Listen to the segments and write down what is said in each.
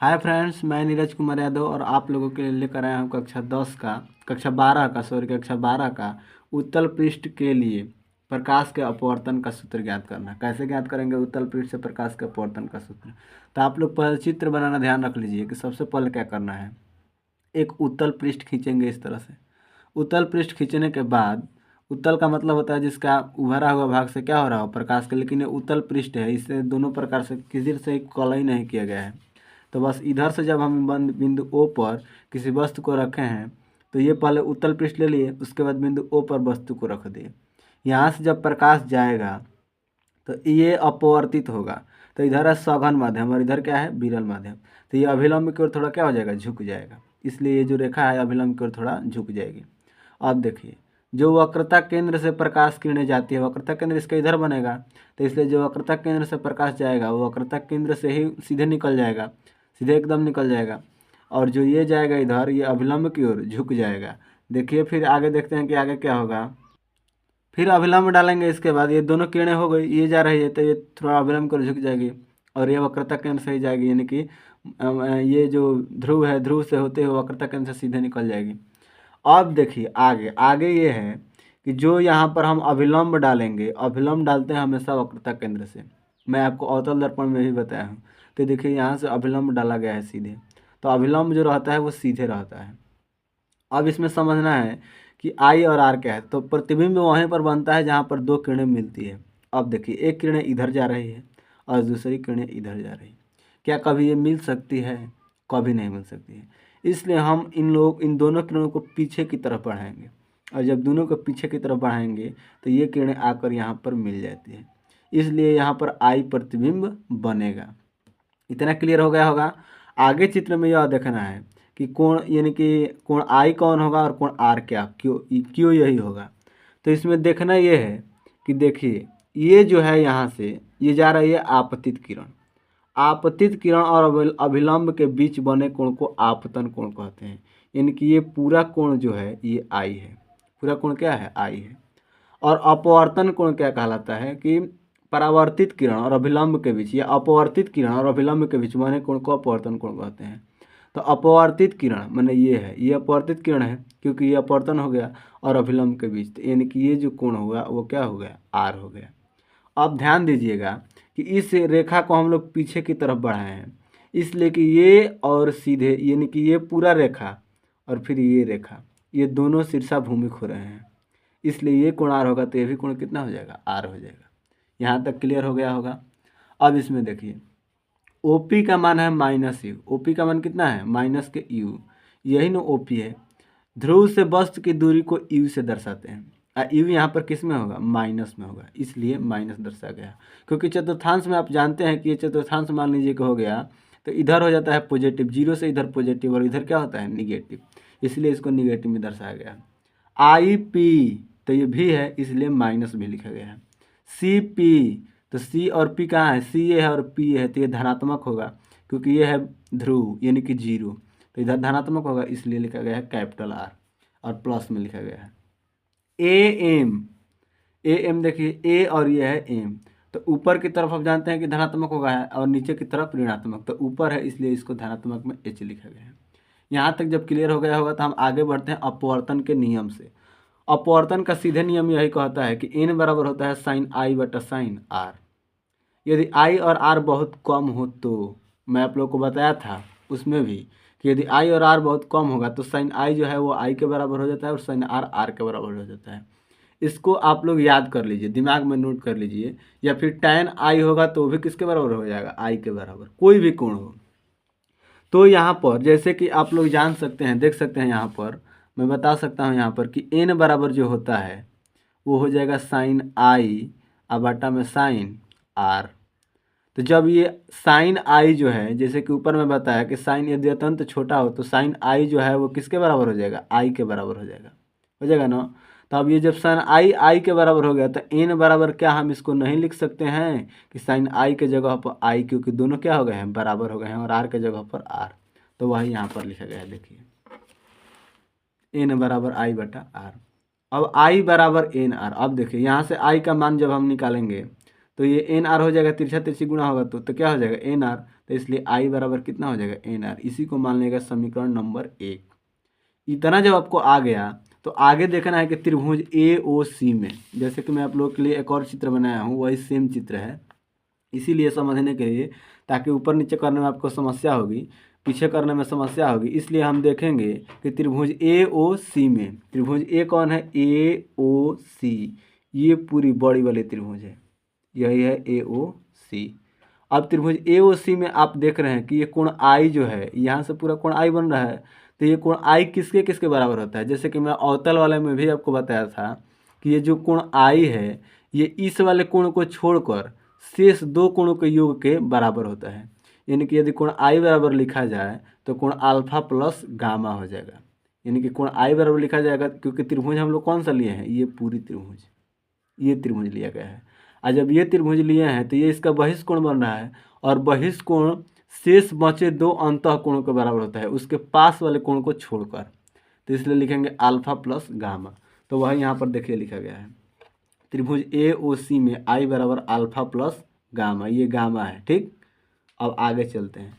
Hi friends, मैं नीरज कुमार यादव और आप लोगों के लिए लेकर आया हूँ कक्षा 12 का उत्तल पृष्ठ के लिए प्रकाश के अपवर्तन का सूत्र ज्ञात करना। कैसे ज्ञात करेंगे उत्तल पृष्ठ से प्रकाश के अपवर्तन का सूत्र? तो आप लोग पहले चित्र बनाना ध्यान रख लीजिए कि सबसे पहले क्या करना है। एक उत्तल पृष्ठ खींचेंगे इस तरह से। उत्तल पृष्ठ खींचने के बाद, उत्तल का मतलब होता है जिसका उभरा हुआ भाग से क्या हो रहा हो, प्रकाश के, लेकिन ये उत्तल पृष्ठ है, इससे दोनों प्रकार से किसी से कॉलई नहीं किया गया है। तो बस इधर से जब हम बिंदु ओ पर किसी वस्तु को रखे हैं तो ये पहले उत्तल पृष्ठ ले लिए, उसके बाद बिंदु ओ पर वस्तु को रख दिए। यहाँ से जब प्रकाश जाएगा तो ये अपवर्तित होगा। तो इधर है सघन माध्यम और इधर क्या है, विरल माध्यम। तो ये अभिलंब की ओर थोड़ा क्या हो जाएगा, झुक जाएगा। इसलिए ये जो रेखा है अभिलंब की ओर थोड़ा झुक जाएगी। अब देखिए, जो वक्रता केंद्र से प्रकाश किरणें जाती है, वक्रता केंद्र इसका इधर बनेगा, तो इसलिए जो वक्रता केंद्र से प्रकाश जाएगा वो वक्रता केंद्र से ही सीधे निकल जाएगा, सीधे एकदम निकल जाएगा। और जो ये जाएगा इधर, ये अभिलंब की ओर झुक जाएगा। देखिए फिर आगे देखते हैं कि आगे क्या होगा। फिर अभिलंब डालेंगे, इसके बाद ये दोनों किरणें हो गई, ये जा रही है तो ये थोड़ा अभिलंब कर झुक जाएगी और ये वक्रता केंद्र से ही जाएगी, यानी कि ये जो ध्रुव है, ध्रुव से होते हुए वक्रता केंद्र से सीधे निकल जाएगी। अब देखिए आगे आगे ये है कि जो यहाँ पर हम अभिलंब डालेंगे, अभिलंब डालते हैं हमेशा वक्रता केंद्र से। मैं आपको अवतल दर्पण में भी बताया हूँ। तो देखिए यहाँ से अभिलंब डाला गया है सीधे, तो अभिलंब जो रहता है वो सीधे रहता है। अब इसमें समझना है कि आई और आर क्या है। तो प्रतिबिंब वहीं पर बनता है जहाँ पर दो किरणें मिलती है। अब देखिए एक किरणें इधर जा रही है और दूसरी किरणें इधर जा रही है। क्या कभी ये मिल सकती है? कभी नहीं मिल सकती है। इसलिए हम इन दोनों किरणों को पीछे की तरफ बढ़ाएंगे, और जब दोनों को पीछे की तरफ बढ़ाएंगे तो ये किरणें आकर यहाँ पर मिल जाती है। इसलिए यहाँ पर आई प्रतिबिंब बनेगा। इतना क्लियर हो गया होगा। आगे चित्र में यह देखना है कि कोण, यानी कि कोण आई कौन होगा और कोण आर क्या, क्यों क्यों यही होगा। तो इसमें देखना ये है कि देखिए ये जो है यहाँ से ये जा रही है आपतित किरण। आपतित किरण और अभिलंब के बीच बने कोण को आपतन कोण कहते हैं। यानी कि ये पूरा कोण जो है ये आई है, पूरा कोण क्या है, आई है। और अपवर्तन कोण क्या कहलाता है कि परावर्तित किरण और अभिलंब के बीच, या अपवर्तित किरण और अभिलंब के बीच बने कोण को अपवर्तन कोण कहते हैं। तो अपवर्तित किरण माने ये है, ये अपवर्तित किरण है क्योंकि ये अपवर्तन हो गया, और अभिलंब के बीच यानी कि ये जो कोण हुआ वो क्या हो गया, आर हो गया। अब ध्यान दीजिएगा कि इस रेखा को हम लोग पीछे की तरफ बढ़ाए हैं, इसलिए कि ये और सीधे, यानी कि ये पूरा रेखा और फिर ये रेखा, ये दोनों शीर्षाभूमिक हो रहे हैं, इसलिए ये कोण आर होगा, तो ये भी कोण कितना हो जाएगा, आर हो जाएगा। यहाँ तक क्लियर हो गया होगा। अब इसमें देखिए OP का मान है -u। OP का मान कितना है, -u, यही ना OP है। ध्रुव से वस्तु की दूरी को u से दर्शाते हैं। u यहाँ पर किस में होगा, माइनस में होगा, इसलिए माइनस दर्शा गया। क्योंकि चतुर्थांश में आप जानते हैं कि ये चतुर्थांश मान लीजिए कि हो गया तो इधर हो जाता है पॉजिटिव, जीरो से इधर पॉजिटिव और इधर क्या होता है, निगेटिव, इसलिए इसको निगेटिव में दर्शाया गया। IP तो ये भी है, इसलिए माइनस भी लिखा गया है। CP तो C और P कहाँ है, C ये है और P ये है, तो ये धनात्मक होगा क्योंकि ये है ध्रुव यानी कि जीरो, तो इधर धनात्मक होगा, इसलिए लिखा गया है कैपिटल R और प्लस में लिखा गया है। AM देखिए A और ये है M, तो ऊपर की तरफ आप जानते हैं कि धनात्मक होगा है और नीचे की तरफ ऋणात्मक, तो ऊपर है इसलिए इसको धनात्मक में H लिखा गया है। यहाँ तक जब क्लियर हो गया होगा तो हम आगे बढ़ते हैं अपवर्तन के नियम से। अपवर्तन का सीधे नियम यही कहता है कि n बराबर होता है साइन आई बटा साइन आर। यदि आई और आर बहुत कम हो, तो मैं आप लोग को बताया था उसमें भी कि यदि आई और आर बहुत कम होगा तो साइन आई जो है वो आई के बराबर हो जाता है और साइन आर आर के बराबर हो जाता है। इसको आप लोग याद कर लीजिए, दिमाग में नोट कर लीजिए। या फिर tan आई होगा तो भी किसके बराबर हो जाएगा, आई के बराबर, कोई भी कोण हो। तो यहाँ पर जैसे कि आप लोग जान सकते हैं, देख सकते हैं, यहाँ पर मैं बता सकता हूँ यहाँ पर कि n बराबर जो होता है वो हो जाएगा साइन आई और बटा में साइन आर। तो जब ये साइन आई जो है, जैसे कि ऊपर में बताया कि साइन यदि अत्यंत छोटा हो तो साइन आई जो है वो किसके बराबर हो जाएगा, आई के बराबर हो जाएगा ना। तो अब ये जब साइन आई आई के बराबर हो गया तो n बराबर क्या, हम इसको नहीं लिख सकते हैं कि साइन आई के जगह पर आई, क्योंकि दोनों क्या हो गए हैं, बराबर हो गए हैं, और आर के जगह पर आर, तो वही यहाँ पर लिखा गया है। देखिए n बराबर आई बटा आर। अब आई बराबर एन आर। अब देखिए यहाँ से आई का मान जब हम निकालेंगे तो ये एन आर हो जाएगा, तिरछा तिरछी गुणा होगा तो क्या हो जाएगा, एन आर। तो इसलिए आई बराबर कितना हो जाएगा एन आर। इसी को मान लेगा समीकरण नंबर 1। इतना जब आपको आ गया तो आगे देखना है कि त्रिभुज ए ओ सी में, जैसे कि मैं आप लोगों के लिए एक और चित्र बनाया हूँ, वही सेम चित्र है, इसीलिए समझने के लिए, ताकि ऊपर नीचे करने में आपको समस्या होगी, पीछे करने में समस्या होगी, इसलिए हम देखेंगे कि त्रिभुज ए ओ सी में, त्रिभुज ए कौन है, ए ओ सी, ये पूरी बड़ी वाली त्रिभुज है, यही है ए ओ सी। अब त्रिभुज ए ओ सी में आप देख रहे हैं कि ये कोण आई जो है, यहाँ से पूरा कोण आई बन रहा है, तो ये कोण आई किसके किसके बराबर होता है, जैसे कि मैं अवतल वाले में भी आपको बताया था कि ये जो कोण आई है ये इस वाले कोण को छोड़कर शेष दो कोणों के योग के बराबर होता है। यानी कि यदि कोण आई बराबर लिखा जाए तो कोण अल्फा प्लस गामा हो जाएगा। यानी कि कोण आई बराबर लिखा जाएगा क्योंकि त्रिभुज हम लोग कौन सा लिए हैं, ये पूरी त्रिभुज, ये त्रिभुज लिया गया है। और जब ये त्रिभुज लिए हैं तो ये इसका बहिष्कोण बन रहा है, और बहिष्कोण शेष बचे दो अंतः कोणों के बराबर होता है उसके पास वाले कोण को छोड़कर, तो इसलिए लिखेंगे अल्फा प्लस गामा। तो वह यहाँ पर देखिए लिखा गया है त्रिभुज ए ओ सी में आई बराबर अल्फा प्लस गामा, ये गामा है। ठीक, अब आगे चलते हैं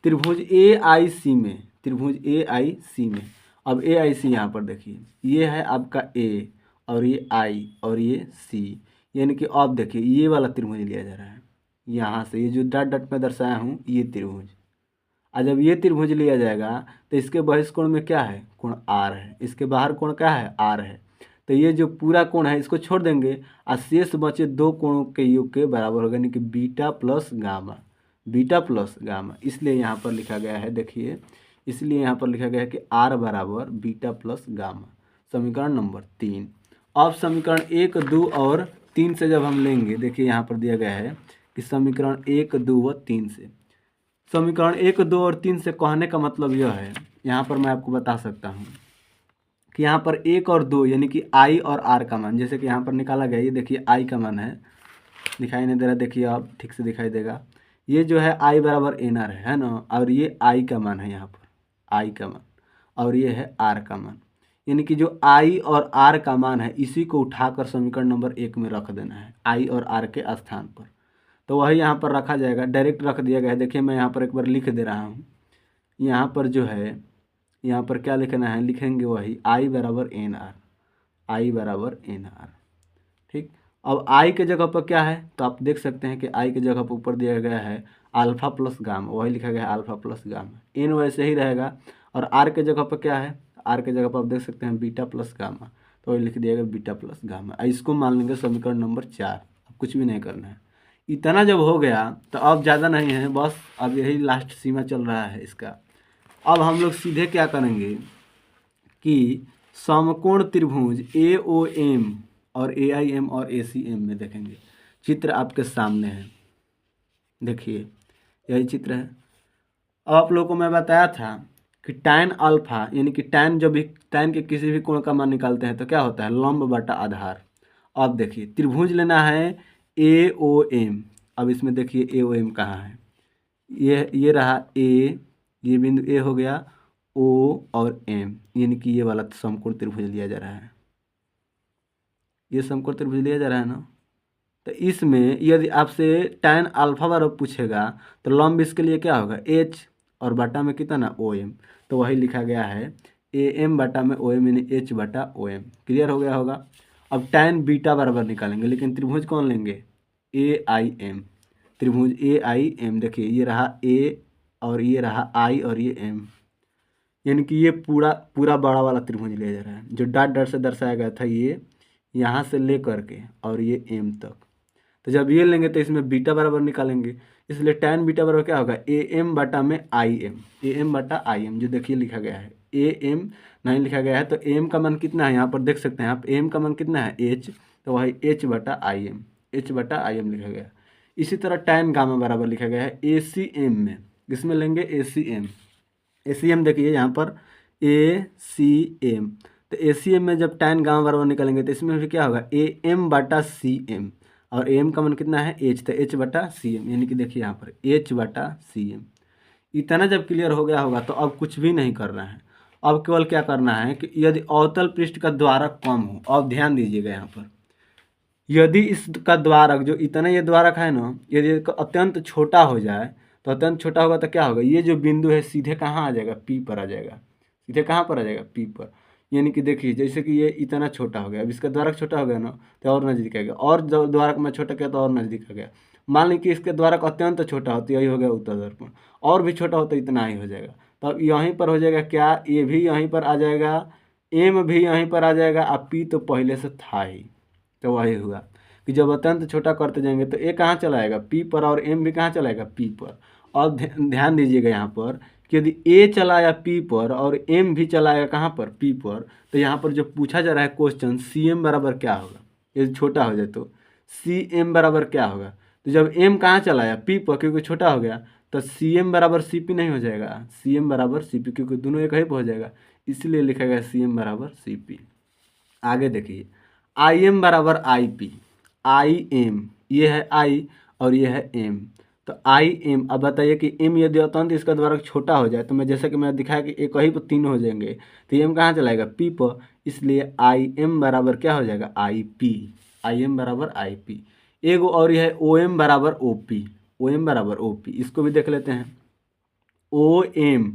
त्रिभुज ए आई सी में, त्रिभुज ए आई सी में, अब ए आई सी यहाँ पर देखिए, ये है आपका ए और ये आई और ये सी, यानी कि अब देखिए ये वाला त्रिभुज लिया जा रहा है, यहाँ से ये जो डॉट डॉट में दर्शाया हूँ ये त्रिभुज। और जब ये त्रिभुज लिया जाएगा तो इसके बहिष्कोण में क्या है, कोण आर है, इसके बाहर कोण क्या है, आर है, तो ये जो पूरा कोण है इसको छोड़ देंगे और शेष बचे दो कोणों के योग के बराबर होगा, यानी कि beta plus gamma, beta plus gamma. इसलिए यहाँ पर लिखा गया है, देखिए इसलिए यहाँ पर लिखा गया है कि आर बराबर बीटा प्लस गामा, समीकरण नंबर 3। अब समीकरण 1, 2 और 3 से जब हम लेंगे, देखिए यहाँ पर दिया गया है कि समीकरण 1, 2 व 3 से, समीकरण 1, 2 और 3 से कहने का मतलब यह है, यहाँ पर मैं आपको बता सकता हूँ कि यहाँ पर 1 और 2 यानी कि आई और आर का मान, जैसे कि यहाँ पर निकाला गया, ये देखिए आई का मान है, दिखाई नहीं दे रहा, देखिए आप ठीक से दिखाई देगा, ये जो है आई बराबर एन आर है ना, और ये आई का मान है यहाँ पर, आई का मान, और ये है आर का मान, यानी कि जो आई और आर का मान है इसी को उठाकर समीकरण नंबर 1 में रख देना है, आई और आर के स्थान पर, तो वही यहाँ पर रखा जाएगा, डायरेक्ट रख दिया गया है। देखिए मैं यहाँ पर एक बार लिख दे रहा हूँ, यहाँ पर जो है, यहाँ पर क्या लिखना है, लिखेंगे वही आई बराबर एन आर, आई बराबर एन आर। ठीक, अब आई के जगह पर क्या है, तो आप देख सकते हैं कि आई के जगह पर ऊपर दिया गया है अल्फा प्लस गामा, वही लिखा गया है अल्फा प्लस गामा, एन वैसे ही रहेगा, और आर के जगह पर क्या है, आर के जगह पर आप देख सकते हैं बीटा प्लस गामा, तो वही लिख दिया गया बीटा प्लस गामा। इसको मान लेंगे समीकरण नंबर 4, अब कुछ भी नहीं करना है। इतना जब हो गया तो अब ज़्यादा नहीं है, बस अब यही लास्ट सीमा चल रहा है इसका। अब हम लोग सीधे क्या करेंगे कि समकोण त्रिभुज ए ओ एम और ए आई एम और ए सी एम में देखेंगे। चित्र आपके सामने है, देखिए यही चित्र है। अब आप लोगों को मैं बताया था कि tan अल्फा, यानी कि tan, जब भी tan के किसी भी कोण का मान निकालते हैं तो क्या होता है, लंब बटा आधार। अब देखिए त्रिभुज लेना है ए ओ एम, अब इसमें देखिए ए ओ एम कहाँ है, ये रहा ए, ये बिंदु ए हो गया, ओ और एम, यानी कि ये वाला समकोण त्रिभुज लिया जा रहा है, ये समकोण त्रिभुज लिया जा रहा है ना। तो इसमें यदि आपसे tan अल्फा बराबर पूछेगा तो लंब इसके लिए क्या होगा, एच, और बटा में कितना, ओ एम, तो वही लिखा गया है ए एम बटा में ओ एम, यानी एच बटा ओ एम। क्लियर हो गया होगा। अब tan बीटा बराबर निकालेंगे, लेकिन त्रिभुज कौन लेंगे, ए आई एम, त्रिभुज ए आई एम। देखिए ये रहा ए और ये रहा आई और ये एम, यानी कि ये पूरा पूरा बड़ा वाला त्रिभुज लिया जा रहा है, जो डॉट डॉट से दर्शाया गया था, ये यहाँ से ले करके और ये एम तक। तो जब ये लेंगे तो इसमें बीटा बराबर निकालेंगे, इसलिए tan बीटा बराबर क्या होगा, ए एम बटा में आई एम, ए एम बटा आई एम, जो देखिए लिखा गया है, ए एम नहीं लिखा गया है, तो एम का मान कितना है, यहाँ पर देख सकते हैं आप, एम का मान कितना है, एच, तो वही एच बटा आई एम, एच बटा आई एम लिखा गया। इसी तरह tan गामा बराबर लिखा गया है ए सी एम में, इसमें लेंगे ए सी एम, ए सी एम देखिए यहाँ पर ए सी एम, तो ए सी एम में जब tan गामा बराबर निकालेंगे तो इसमें भी क्या होगा, ए एम बटा सी एम, और एम का मान कितना है, एच, तो एच बटा सी एम, यानी कि देखिए यहाँ पर एच बटा सी एम। इतना जब क्लियर हो गया होगा तो अब कुछ भी नहीं करना है, अब केवल क्या करना है कि यदि अवतल पृष्ठ का द्वारक कम हो, अब ध्यान दीजिएगा यहाँ पर, यदि इसका द्वारक जो इतना ये द्वारक है ना, यदि अत्यंत छोटा हो जाए तो अत्यंत छोटा होगा तो क्या होगा, ये जो बिंदु है सीधे कहाँ आ जाएगा, पी पर आ जाएगा। सीधे कहाँ पर आ जाएगा, पी पर। यानी कि देखिए जैसे कि ये इतना छोटा हो गया, अब इसका द्वारक छोटा हो गया ना तो और नज़दीक आ गया, और जो द्वारक में छोटा किया तो और नज़दीक आ गया। मान ली कि इसके द्वारक अत्यंत छोटा हो तो यही हो गया उत्तर दर्पण, और भी छोटा हो तो इतना ही हो जाएगा। तो अब यहीं पर हो जाएगा क्या, ये भी यहीं पर आ जाएगा, एम भी यहीं पर आ जाएगा, अब पी तो पहले से था ही। तो वही हुआ कि जब अत्यंत छोटा करते जाएंगे तो ए कहाँ चला आएगा, पी पर, और एम भी कहाँ चला आएगा, पी पर। और ध्यान दीजिएगा यहाँ पर कि यदि ए चलाया पी पर और एम भी चलाएगा कहाँ पर, पी पर, तो यहाँ पर जो पूछा जा रहा है क्वेश्चन, सी एम बराबर क्या होगा, यदि छोटा हो जाए तो सी एम बराबर क्या होगा। तो जब एम कहाँ चलाया, पी पर, क्योंकि छोटा हो गया, तो सी एम बराबर सी पी नहीं हो जाएगा, सी एम बराबर सी पी, क्योंकि दोनों एक ही पर हो जाएगा, इसलिए लिखा गया सी एम बराबर सी पी। आगे देखिए, आई एम बराबर आई पी, आई एम, ये है आई और ये है एम, तो आई एम। अब बताइए कि एम यदि अत्यंत इसका द्वारा छोटा हो जाए तो मैं जैसे कि मैं दिखाया कि एक ही पर तीन हो जाएंगे, तो एम कहाँ चलाएगा, पी पर, इसलिए आई एम बराबर क्या हो जाएगा, आई पी। आई एम बराबर आई पी। एगो और यह है ओ एम बराबर ओ पी, ओ एम बराबर ओ पी, इसको भी देख लेते हैं। ओ एम,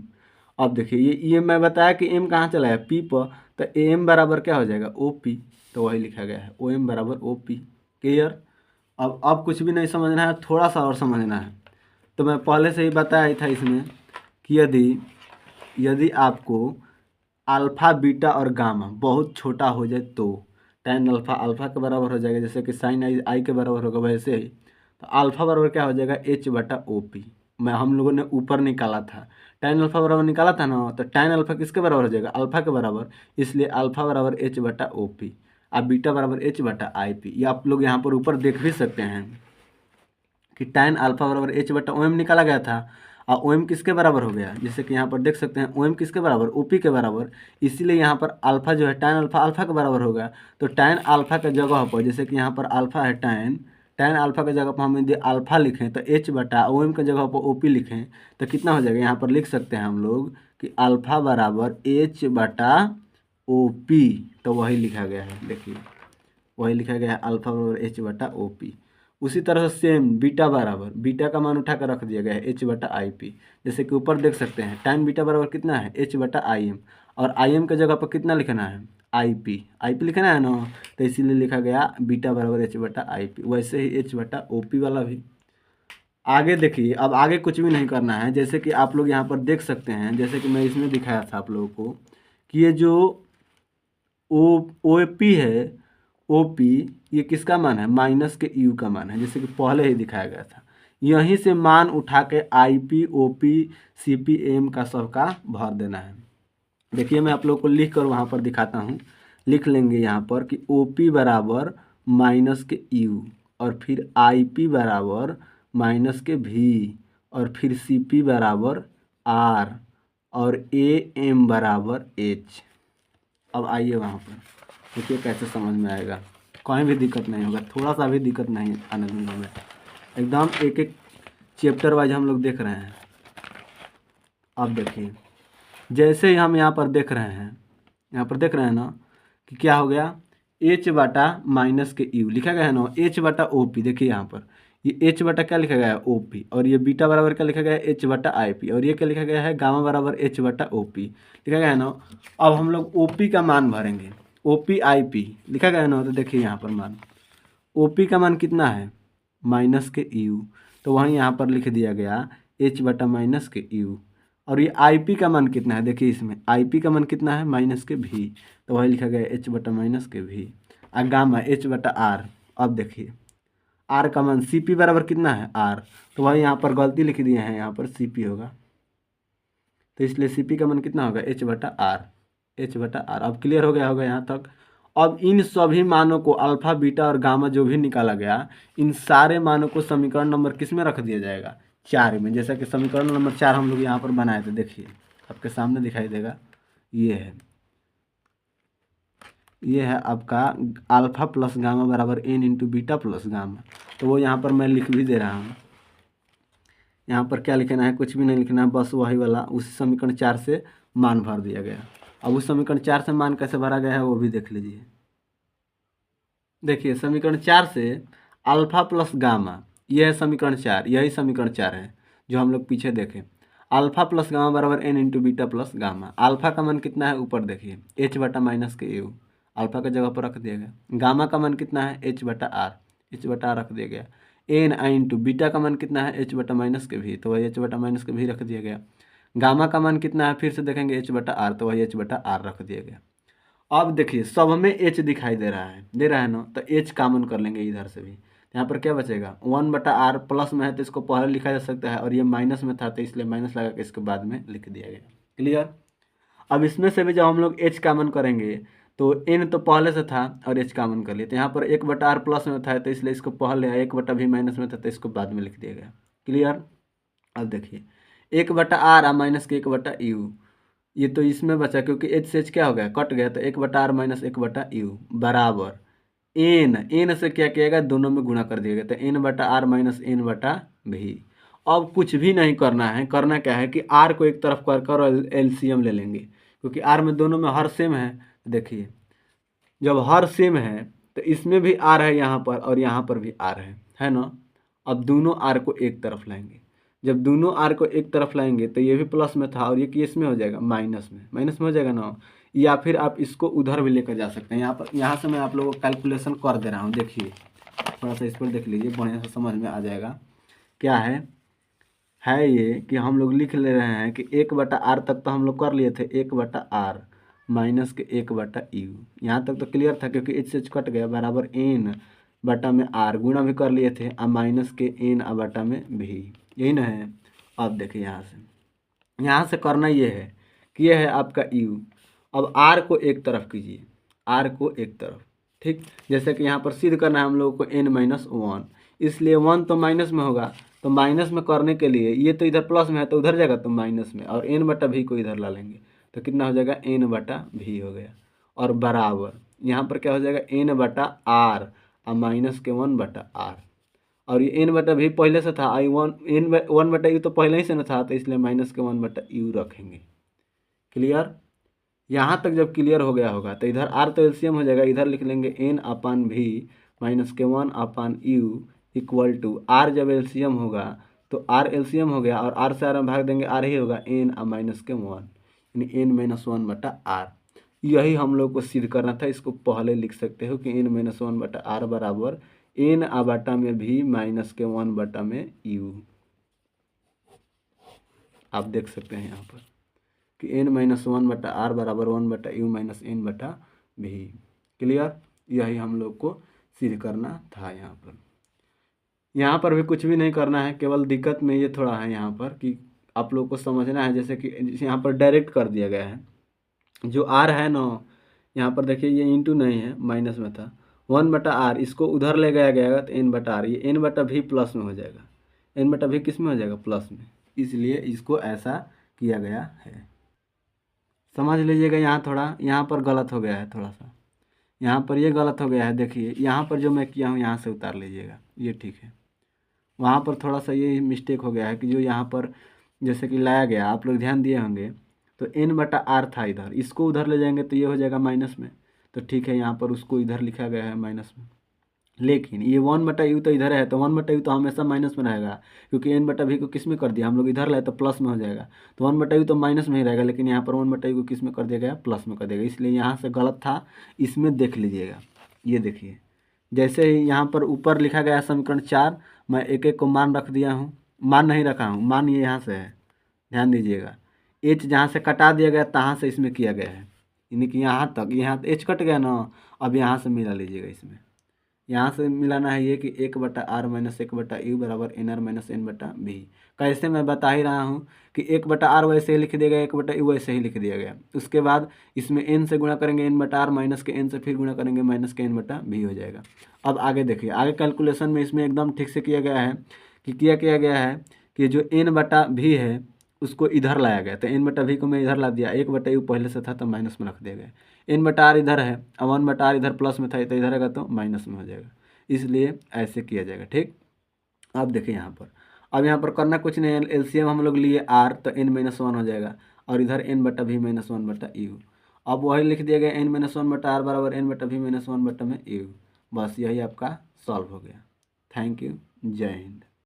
अब देखिए ये मैं बताया कि एम कहाँ चला है, पी पर, तो एम बराबर क्या हो जाएगा, ओ पी, तो वही लिखा गया है ओ एम बराबर ओ पी। क्लियर। अब कुछ भी नहीं समझना है, थोड़ा सा और समझना है। तो मैं पहले से ही बताया ही था इसमें कि यदि यदि आपको अल्फ़ा बीटा और गामा बहुत छोटा हो जाए तो tan अल्फ़ा अल्फ़ा के बराबर हो जाएगा, जैसे कि साइन आई आई के बराबर होगा, वैसे ही तो अल्फ़ा बराबर क्या हो जाएगा, एच बटा ओ पी। मैं हम लोगों ने ऊपर निकाला था, tan अल्फ़ा बराबर निकाला था ना, तो tan अल्फ़ा किसके बराबर हो जाएगा, अल्फ़ा के बराबर, इसलिए अल्फ़ा बराबर एच बटा ओ पी, अब बीटा बराबर एच बटा आई पी। ये आप लोग यहाँ पर ऊपर देख भी सकते हैं कि tan अल्फ़ा बराबर एच बटा ओ एम निकाला गया था, और ओ एम किसके बराबर हो गया, जैसे कि यहाँ पर देख सकते हैं ओ एम किसके बराबर, ओ पी के बराबर, इसीलिए यहाँ पर अल्फ़ा जो है tan अल्फ़ा अल्फ़ा के बराबर होगा। तो tan अल्फ़ा के जगह पर, जैसे कि यहाँ पर अल्फ़ा है, tan अल्फ़ा के जगह पर हम यदि अल्फ़ा लिखें तो एच बटा ओ एम के जगह पर ओ पी लिखें तो कितना हो जाएगा, यहाँ पर लिख सकते हैं हम लोग कि अल्फ़ा बराबर एच बटा ओ पी, तो वही लिखा गया है, देखिए वही लिखा गया है अल्फ़ा बराबर एच बटा ओ पी। उसी तरह से सेम बीटा बराबर, बीटा का मान उठा कर रख दिया गया है एच बटा आई पी, जैसे कि ऊपर देख सकते हैं tan बीटा बराबर कितना है, एच बटा आई एम, और आई एम के जगह पर कितना लिखना है, आई पी लिखना है ना, तो इसीलिए लिखा गया बीटा बराबर एच बटा आई पी। वैसे ही एच बटा ओ पी वाला भी। आगे देखिए, अब आगे कुछ भी नहीं करना है, जैसे कि आप लोग यहाँ पर देख सकते हैं, जैसे कि मैं इसमें दिखाया था आप लोगों को कि ये जो ओ पी है, ओ पी, ये किसका मान है, माइनस के यू का मान है, जैसे कि पहले ही दिखाया गया था। यहीं से मान उठा के I P, O P, C P, M का सबका भर देना है। देखिए मैं आप लोग को लिख कर वहाँ पर दिखाता हूँ। लिख लेंगे यहाँ पर कि ओ पी बराबर माइनस के यू, और फिर आई पी बराबर माइनस के भी, और फिर सी पी बराबर आर, और ए एम बराबर एच। अब आइए वहाँ पर देखिए कैसे समझ में आएगा, कहीं भी दिक्कत नहीं होगा, थोड़ा सा भी दिक्कत नहीं आने दूंगा मैं, एकदम एक एक चैप्टर वाइज हम लोग देख रहे हैं। अब देखिए जैसे ही हम यहाँ पर देख रहे हैं, यहाँ पर देख रहे हैं ना कि क्या हो गया, एच बटा माइनस के यू लिखा गया है ना, एच बटा ओ पी, देखिए यहाँ पर ये एच बटा क्या लिखा गया है, ओ पी, और ये बीटा बराबर क्या लिखा गया है, एच बटा आई पी, और ये क्या लिखा गया है, गामा बराबर एच बटा ओ पी लिखा गया है ना। अब हम लोग ओ पी का मान भरेंगे, ओ पी आई पी लिखा गया है ना, तो देखिए यहाँ पर मान ओ पी का मान कितना है, माइनस के यू, तो वहीं यहाँ पर लिख दिया गया एच बटा माइनस के यू, और ये आई पी का मान कितना है, देखिए इसमें आई पी का मान कितना है, माइनस के भी, तो वही लिखा गया एच बटा माइनस के भी, और गामा एच बटा आर। अब देखिए आर का मान सी पी बराबर कितना है, आर, तो वही यहाँ पर गलती लिख दिए हैं, यहाँ पर सी पी होगा, तो इसलिए सी पी का मान कितना होगा, एच बटा आर, एच बटा आर। अब क्लियर हो गया होगा यहाँ तक। अब इन सभी मानों को अल्फा बीटा और गामा जो भी निकाला गया, इन सारे मानों को समीकरण नंबर किस में रख दिया जाएगा, 4 में। जैसा कि समीकरण नंबर 4 हम लोग यहाँ पर बनाए थे, देखिए आपके सामने दिखाई देगा, ये है आपका अल्फा प्लस गामा बराबर N into beta plus gamma. तो वो यहाँ पर मैं लिख भी दे रहा हूँ, यहाँ पर क्या लिखना है, कुछ भी नहीं लिखना है, बस वही वाला उस समीकरण 4 से मान भर दिया गया। अब उस समीकरण 4 से मान कैसे भरा गया है वो भी देख लीजिए। देखिए समीकरण 4 से अल्फा प्लस गामा, यह है समीकरण 4, यही समीकरण 4 है। जो हम लोग पीछे देखें। अल्फा प्लस गामा बराबर N into beta plus gamma. Alpha का मान कितना है ऊपर देखिए, एच बटा माइनस के यू, अल्फा का जगह पर रख दिया गया। गामा का मान कितना है एच बटा आर, एच बटा आर रख दिया गया। एन आई इंटू बीटा का मान कितना है एच बटा माइनस के भी, तो वही एच बटा माइनस के भी रख दिया गया। गामा का मान कितना है फिर से देखेंगे एच बटा आर, तो वही एच बटा आर रख दिया गया। अब देखिए सब में एच दिखाई दे रहा है ना, तो एच कॉमन कर लेंगे इधर से भी। यहाँ पर क्या बचेगा 1/r, प्लस में है तो इसको पहले लिखा जा सकता है, और ये माइनस में था तो इसलिए माइनस लगा के इसके बाद में लिख दिया गया। क्लियर। अब इसमें से भी जब हम लोग एच कॉमन करेंगे तो एन तो पहले से था और एच कॉमन कर लिए, तो यहाँ पर 1/r प्लस में था तो इसलिए इसको पहले, 1/v माइनस में था तो इसको बाद में लिख दिया गया। क्लियर। अब देखिए 1/r और माइनस के 1/u, ये तो इसमें बचा क्योंकि एच से एच क्या हो गया कट गया, तो 1/r माइनस 1/u बराबर एन से क्या किया गया दोनों में गुणा कर दिया गया, तो n/r माइनस n/v। अब कुछ भी नहीं करना है, करना क्या है कि r को एक तरफ कर कर और एलसीएम ले लेंगे, क्योंकि r में दोनों में हर सेम है। देखिए जब हर सेम है तो इसमें भी r है यहाँ पर और यहाँ पर भी r है ना। अब दोनों r को एक तरफ लाएंगे, जब दोनों r को एक तरफ लाएंगे तो ये भी प्लस में था और ये किस में हो जाएगा माइनस में हो जाएगा ना। या फिर आप इसको उधर भी लेकर जा सकते हैं। यहाँ से मैं आप लोगों को कैलकुलेशन कर दे रहा हूँ, देखिए थोड़ा सा इस पर देख लीजिए, बढ़िया से समझ में आ जाएगा। क्या है ये कि हम लोग लिख ले रहे हैं कि 1/r तक तो हम लोग कर लिए थे, 1/r माइनस के 1/u, यहाँ तक तो क्लियर था क्योंकि एच से एच कट गया, बराबर n बटा में r, गुणा भी कर लिए थे, और माइनस के n बटा में v, यही ना है। अब देखिए यहाँ से करना ये है कि ये है आपका u। अब r को एक तरफ कीजिए, r को एक तरफ, ठीक। जैसे कि यहाँ पर सिद्ध करना है हम लोगों को n-1, इसलिए 1 तो माइनस में होगा, तो माइनस में करने के लिए ये तो इधर प्लस में है तो उधर जाएगा तो माइनस में, और n/v को इधर ला लेंगे तो कितना हो जाएगा n/v हो गया, और बराबर यहाँ पर क्या हो जाएगा n/r और माइनस के 1/r, और ये n/v पहले से था, आई 1/u तो पहले ही से न था, तो इसलिए माइनस के 1/u रखेंगे। क्लियर। यहाँ तक जब क्लियर हो गया होगा तो इधर r तो एलसीएम हो जाएगा, इधर लिख लेंगे n/v माइनस के 1/u इक्वल टू r, जब एलसीएम होगा तो r एलसीएम हो गया और r से r में भाग देंगे r ही होगा n और माइनस के 1, यानी n-1/r। यही हम लोग को सिद्ध करना था, इसको पहले लिख सकते हो कि n-1/r बराबर n बटा में v माइनस के 1/u। आप देख सकते हैं यहाँ पर कि n-1/r बराबर 1/u माइनस n/v। क्लियर। यही हम लोग को सिद्ध करना था। यहाँ पर भी कुछ भी नहीं करना है, केवल दिक्कत में ये थोड़ा है यहाँ पर कि आप लोग को समझना है, जैसे कि यहाँ पर डायरेक्ट कर दिया गया है, जो r है ना, यहाँ पर देखिए ये इंटू नहीं है, माइनस में था, 1/r इसको उधर ले गया गया तो n/r, ये n/v प्लस में हो जाएगा, n/v किस में हो जाएगा प्लस में, इसलिए इसको ऐसा किया गया है। समझ लीजिएगा। यहाँ थोड़ा यहाँ पर गलत हो गया है, थोड़ा सा यहाँ पर ये गलत हो गया है। देखिए यहाँ पर जो मैं किया हूँ यहाँ से उतार लीजिएगा, ये ठीक है। वहाँ पर थोड़ा सा ये मिस्टेक हो गया है कि जो यहाँ पर जैसे कि लाया गया, आप लोग ध्यान दिए होंगे, तो n/r था इधर, इसको उधर ले जाएंगे तो ये हो जाएगा माइनस में, तो ठीक है यहाँ पर उसको इधर लिखा गया है माइनस में। लेकिन ये 1/u तो इधर है, तो 1/u तो हमेशा माइनस में रहेगा, क्योंकि n/v को किस में कर दिया हम लोग इधर लाए तो प्लस में हो जाएगा, तो 1/u तो माइनस में ही रहेगा, लेकिन यहाँ पर 1/u को किस में कर दिया गया प्लस में कर देगा, इसलिए यहाँ से गलत था, इसमें देख लीजिएगा। ये देखिए जैसे ही यहाँ पर ऊपर लिखा गया समीकरण 4, मैं एक एक को मान रख दिया हूँ, मान नहीं रखा हूँ, मान ये यहाँ से है, ध्यान दीजिएगा। एच जहाँ से कटा दिया गया तहाँ से इसमें किया गया है, यानी कि यहाँ तक, यहाँ एच कट गया ना, अब यहाँ से मिला लीजिएगा। इसमें यहाँ से मिलाना है ये कि 1/r माइनस 1/u बराबर nr माइनस n/v। कैसे मैं बता ही रहा हूँ कि 1/r वैसे ही लिख दिया गया, 1/u वैसे ही लिख दिया गया। उसके बाद इसमें n से गुणा करेंगे n/r, माइनस के n से फिर गुणा करेंगे माइनस के n/v हो जाएगा। अब आगे देखिए, आगे कैलकुलेशन में इसमें एकदम ठीक से किया गया है कि किया गया है कि जो n/v है उसको इधर लाया गया, तो n/v को मैं इधर ला दिया, 1/u पहले से था तो माइनस में रख दिया गया, n/r इधर है, अब 1/r इधर प्लस में था तो इधर आएगा तो माइनस में हो जाएगा, इसलिए ऐसे किया जाएगा। ठीक। अब देखिए यहाँ पर, अब यहाँ पर करना कुछ नहीं है, एलसीएम हम लोग लिए r तो n-1 हो जाएगा, और इधर n/v माइनस 1/u। अब वही लिख दिया गया n-1/r बराबर n/v माइनस 1/u। बस यही आपका सॉल्व हो गया। Thank you. जय हिंद।